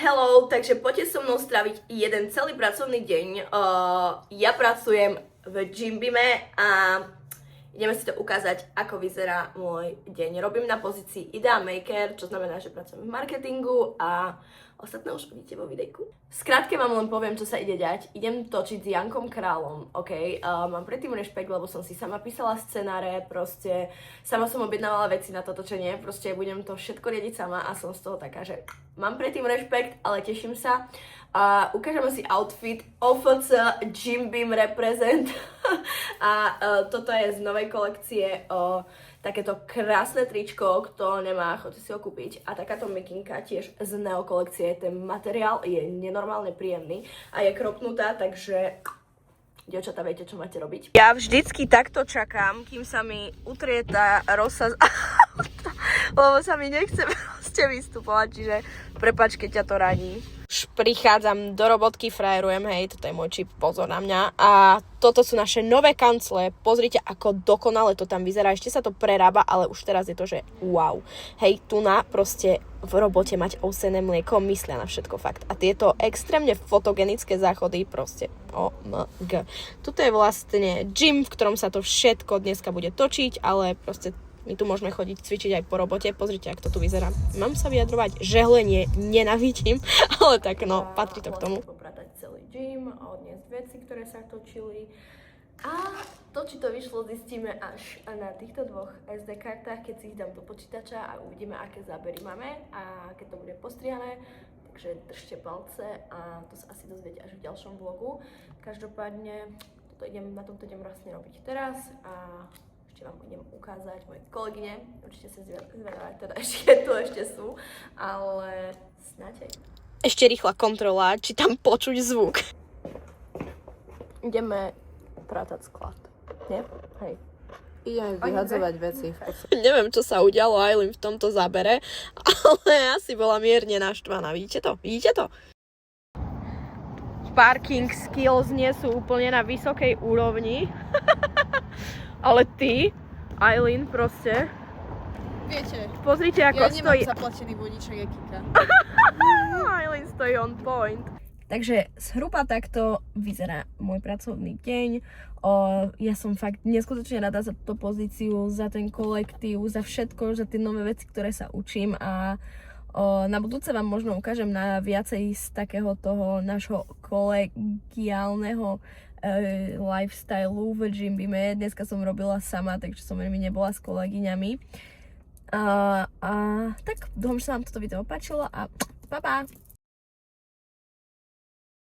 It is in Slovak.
Hello, takže poďte so mnou straviť jeden celý pracovný deň. Ja pracujem v Gymbime a ideme si to ukázať, ako vyzerá môj deň. Robím na pozícii Idea Maker, čo znamená, že pracujem v marketingu a ostatné už vidíte vo videjku. Skrátke vám len poviem, čo sa ide diať. Idem točiť s Jankom Králom, ok? Mám predtým rešpekt, lebo som si sama písala scenáre, proste sama som objednávala veci na to točenie, proste budem to všetko riadiť sama a som z toho taká, že mám predtým rešpekt, ale teším sa. A ukážeme si outfit OFC Gymbim Represent a toto je z novej kolekcie takéto krásne tričko, kto nemá, choďte si ho kúpiť. A takáto mikinka tiež z Neo kolekcie. Ten materiál je nenormálne príjemný a je kropnutá, takže dievčatá, viete, čo máte robiť. Ja vždycky takto čakám, kým sa mi utrie tá rosa z auta, lebo sa mi nechce proste vystupovať, čiže prepáč, keď ťa to raní. Už prichádzam do robotky, frajerujem, hej, toto je môj čip, pozor na mňa. A toto sú naše nové kancle, pozrite, ako dokonale to tam vyzerá, ešte sa to prerába, ale už teraz je to, že wow. Hej, tu na proste v robote mať ovsené mlieko, myslia na všetko, fakt. A tieto extrémne fotogenické záchody, proste OMG. Tuto je vlastne gym, v ktorom sa to všetko dneska bude točiť, ale proste my tu môžeme chodiť cvičiť aj po robote. Pozrite, ako to tu vyzerá. Mám sa vyjadrovať, žehlenie nenávidím, ale tak no, patrí to k tomu. Popratať celý gym a odniesť veci, ktoré sa točili. A to, či to vyšlo, zistíme až na týchto dvoch SD kartách, keď si ich dám do počítača a uvidíme, aké zábery máme a keď to bude postrihané. Takže držte palce a to sa asi dozviete až v ďalšom vlogu. Každopádne, na tomto idem vlastne robiť teraz a ešte vám idem ukázať moje kolegyne, určite sa zvedavé, teda ešte sú, ale snáď aj. Ešte rýchla kontrola, či tam počuť zvuk. Ideme prátať sklad, nie? Hej. Ideme vyhadzovať veci. Neviem, čo sa udialo Ailin v tomto zábere, ale asi bola mierne naštvaná, vidíte to? Vidíte to? Parking skills nie sú úplne na vysokej úrovni. Ale ty, Ailin, proste... Viete, pozrite, ako stojí... Ja nemám zaplatený vodiček, jak Kika. Ailin stojí on point. Takže zhruba takto vyzerá môj pracovný deň. Ja som fakt neskutočne rada za túto pozíciu, za ten kolektív, za všetko, za tie nové veci, ktoré sa učím a na budúce vám možno ukážem na viacej z takého toho nášho kolegiálneho lifestyle v Gymbime. Dneska som robila sama, takže som veľmi nebola s kolegyňami. Tak dúfam, že sa vám toto video páčilo a pa pa!